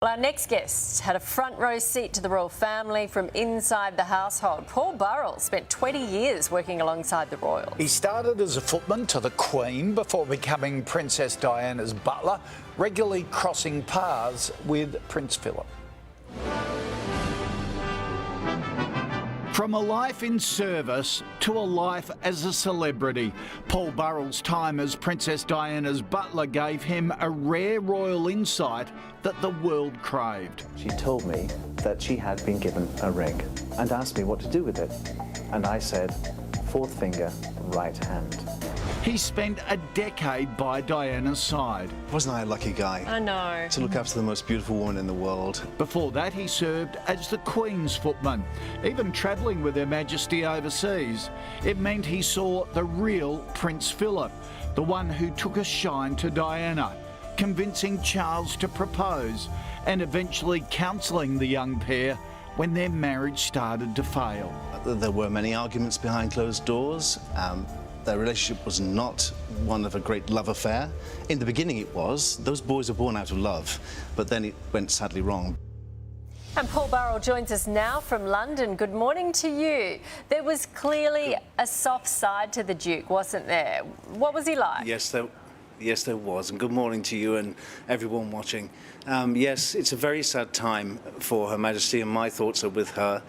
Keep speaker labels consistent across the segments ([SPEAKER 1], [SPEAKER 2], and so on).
[SPEAKER 1] Well, our next guest had a front row seat to the royal family from inside the household. Paul Burrell spent 20 years working alongside the royals.
[SPEAKER 2] He started as a footman to the Queen before becoming Princess Diana's butler, regularly crossing paths with Prince Phillip. From a life in service to a life as a celebrity, Paul Burrell's time as Princess Diana's butler gave him a rare royal insight that the world craved.
[SPEAKER 3] She told me that she had been given a ring and asked me what to do with it. And I said, fourth finger, right hand.
[SPEAKER 2] He spent a decade by Diana's side.
[SPEAKER 4] Wasn't I a lucky guy?
[SPEAKER 1] I know.
[SPEAKER 4] To look after the most beautiful woman in the world.
[SPEAKER 2] Before that, he served as the Queen's footman, even travelling with Her Majesty overseas. It meant he saw the real Prince Philip, the one who took a shine to Diana, convincing Charles to propose and eventually counselling the young pair when their marriage started to fail.
[SPEAKER 4] There were many arguments behind closed doors. Their relationship was not one of a great love affair. In the beginning it was. Those boys were born out of love, but then it went sadly wrong.
[SPEAKER 1] And Paul Burrell joins us now from London. Good morning to you. There was clearly a soft side to the Duke, wasn't there? What was he like?
[SPEAKER 4] Yes, there was. And good morning to you and everyone watching. Yes, it's a very sad time for Her Majesty, and my thoughts are with her.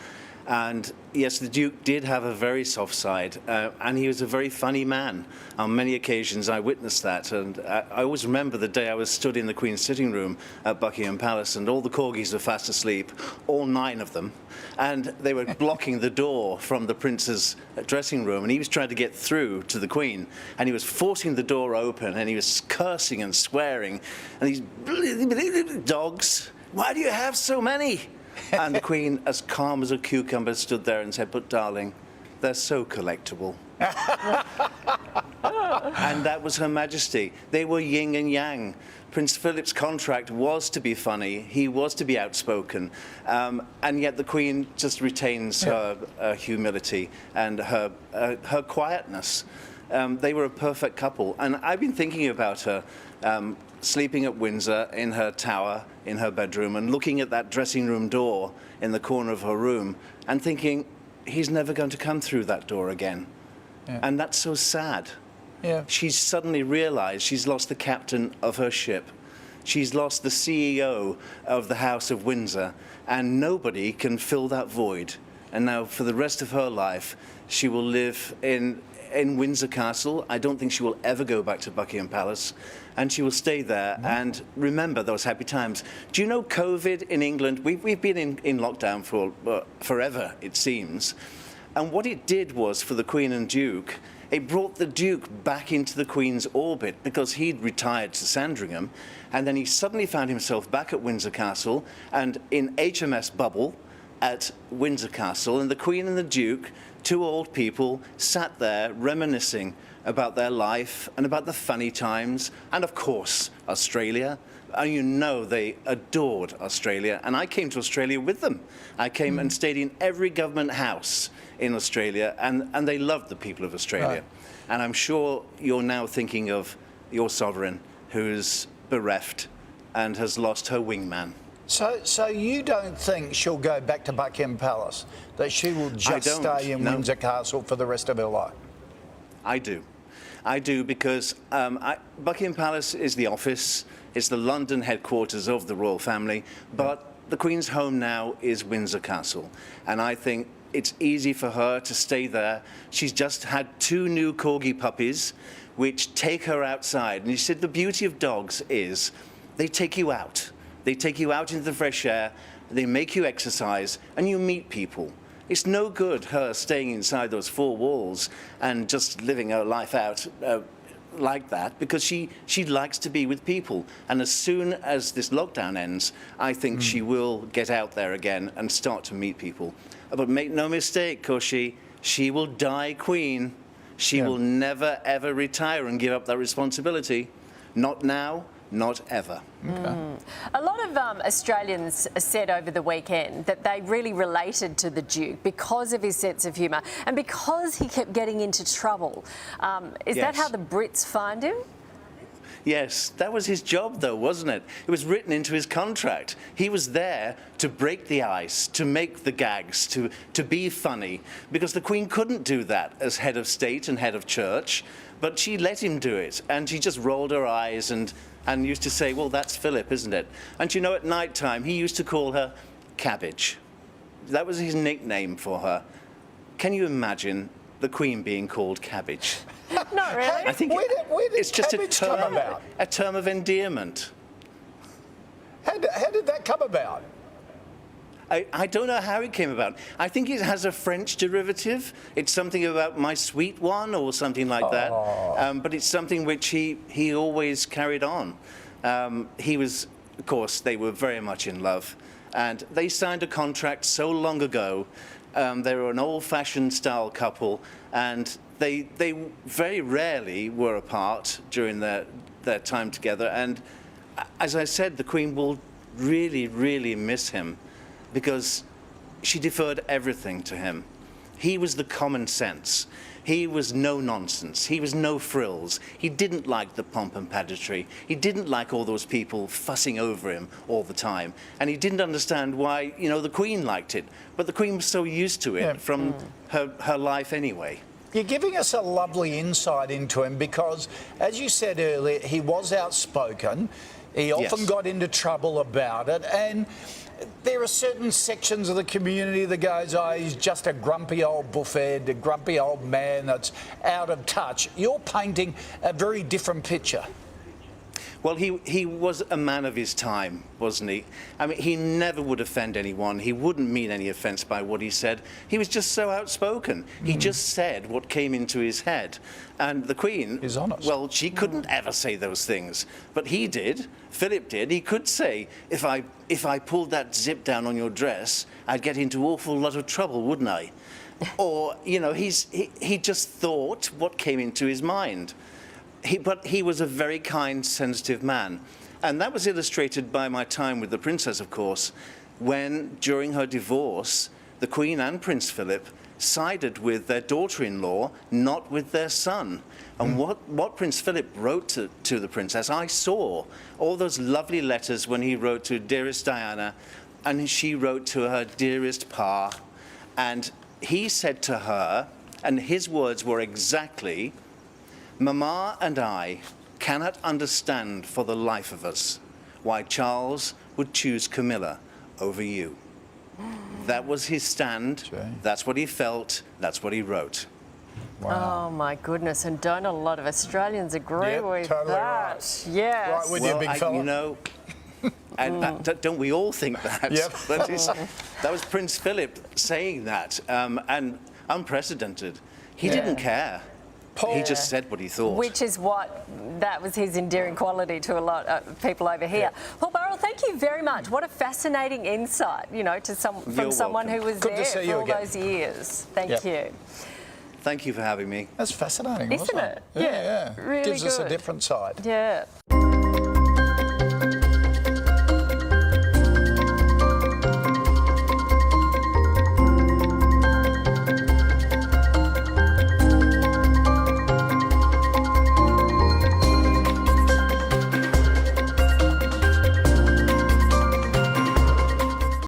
[SPEAKER 4] And yes, the Duke did have a very soft side, and he was a very funny man. On many occasions I witnessed that, and I always remember the day I was stood in the Queen's sitting room at Buckingham Palace, and all the corgis were fast asleep, all 9 of them, and they were blocking the door from the Prince's dressing room, and he was trying to get through to the Queen, and he was forcing the door open, and he was cursing and swearing, and these dogs, why do you have so many? And the Queen, as calm as a cucumber, stood there and said, but darling, they're so collectible. And that was Her Majesty. They were yin and yang. Prince Philip's contract was to be funny, he was to be outspoken, and yet the Queen just retains her humility and her quietness. They were a perfect couple, and I've been thinking about her sleeping at Windsor in her tower, in her bedroom, and looking at that dressing room door in the corner of her room and thinking, he's never going to come through that door again. Yeah. And that's so sad. Yeah. She's suddenly realised she's lost the captain of her ship. She's lost the CEO of the House of Windsor, and nobody can fill that void. And now, for the rest of her life, she will live in Windsor Castle. I don't think she will ever go back to Buckingham Palace, and she will stay there and remember those happy times. Do you know COVID in England? We've been in lockdown for forever, it seems. And what it did was, for the Queen and Duke, it brought the Duke back into the Queen's orbit because he'd retired to Sandringham, and then he suddenly found himself back at Windsor Castle and in HMS Bubble at Windsor Castle, and the Queen and the Duke, 2 old people, sat there reminiscing about their life and about the funny times, and of course Australia. And you know they adored Australia, and I came to Australia with them. I came and stayed in every government house in Australia, and they loved the people of Australia. Right. And I'm sure you're now thinking of your sovereign, who's bereft and has lost her wingman.
[SPEAKER 2] So you don't think she'll go back to Buckingham Palace, that she will just stay in Windsor Castle for the rest of her life?
[SPEAKER 4] I do. I do, because Buckingham Palace is the office, it's the London headquarters of the royal family, but the Queen's home now is Windsor Castle, and I think it's easy for her to stay there. She's just had 2 new corgi puppies, which take her outside, and you said the beauty of dogs is they take you out. They take you out into the fresh air, they make you exercise, and you meet people. It's no good her staying inside those 4 walls and just living her life out like that, because she likes to be with people. And as soon as this lockdown ends, I think she will get out there again and start to meet people. But make no mistake, Koshi, she will die Queen. She will never, ever retire and give up that responsibility. Not now. Not ever.
[SPEAKER 1] Okay. A lot of Australians said over the weekend that they really related to the Duke because of his sense of humour and because he kept getting into trouble. Is that how the Brits find him?
[SPEAKER 4] Yes, that was his job, though, wasn't it? It was written into his contract. He was there to break the ice, to make the gags, to be funny, because the Queen couldn't do that as head of state and head of church, but she let him do it, and she just rolled her eyes and used to say, well, that's Philip, isn't it? And you know, at night time, he used to call her Cabbage. That was his nickname for her. Can you imagine the Queen being called Cabbage?
[SPEAKER 1] Not really.
[SPEAKER 4] I think
[SPEAKER 2] where did
[SPEAKER 4] it's just
[SPEAKER 2] cabbage come about?
[SPEAKER 4] a term of endearment.
[SPEAKER 2] How did that come about?
[SPEAKER 4] I don't know how it came about. I think it has a French derivative. It's something about my sweet one or something like that. But it's something which he always carried on. He was, of course, they were very much in love. And they signed a contract so long ago. They were an old-fashioned style couple. And they very rarely were apart during their time together. And as I said, the Queen will really, really miss him, because she deferred everything to him. He was the common sense. He was no nonsense. He was no frills. He didn't like the pomp and pageantry. He didn't like all those people fussing over him all the time. And he didn't understand why, you know, the Queen liked it. But the Queen was so used to it from her life anyway.
[SPEAKER 2] You're giving us a lovely insight into him because, as you said earlier, he was outspoken. He often got into trouble about it. And there are certain sections of the community that goes, oh, he's just a grumpy old buffhead, a grumpy old man that's out of touch. You're painting a very different picture.
[SPEAKER 4] Well, he was a man of his time, wasn't he? I mean, he never would offend anyone. He wouldn't mean any offence by what he said. He was just so outspoken. He just said what came into his head. And the Queen...
[SPEAKER 2] is honest.
[SPEAKER 4] Well, she couldn't ever say those things. But he did. Philip did. He could say, if I pulled that zip down on your dress, I'd get into an awful lot of trouble, wouldn't I? Or, you know, he just thought what came into his mind. But he was a very kind, sensitive man. And that was illustrated by my time with the Princess, of course, when, during her divorce, the Queen and Prince Philip sided with their daughter-in-law, not with their son. And what Prince Philip wrote to the Princess, I saw all those lovely letters when he wrote to dearest Diana, and she wrote to her dearest Pa. And he said to her, and his words were exactly, Mamma and I cannot understand for the life of us why Charles would choose Camilla over you. That was his stand. That's what he felt. That's what he wrote.
[SPEAKER 2] Wow.
[SPEAKER 1] Oh, my goodness. And don't a lot of Australians agree with
[SPEAKER 2] totally
[SPEAKER 1] that?
[SPEAKER 2] Right.
[SPEAKER 1] Yes.
[SPEAKER 2] Right with you, big fella.
[SPEAKER 4] You know, and don't we all think that?
[SPEAKER 2] Yep.
[SPEAKER 4] That was Prince Philip saying that, and unprecedented. He didn't care. He just said what he thought.
[SPEAKER 1] Which is that was his endearing quality to a lot of people over here. Paul Burrell, thank you very much. What a fascinating insight, you know, from someone who was there for all those years. Thank you.
[SPEAKER 4] Thank you for having me.
[SPEAKER 2] That's fascinating,
[SPEAKER 1] Isn't
[SPEAKER 2] wasn't
[SPEAKER 1] it?
[SPEAKER 2] Yeah.
[SPEAKER 1] Really
[SPEAKER 2] Gives us a
[SPEAKER 1] good.
[SPEAKER 2] different side.
[SPEAKER 1] Yeah.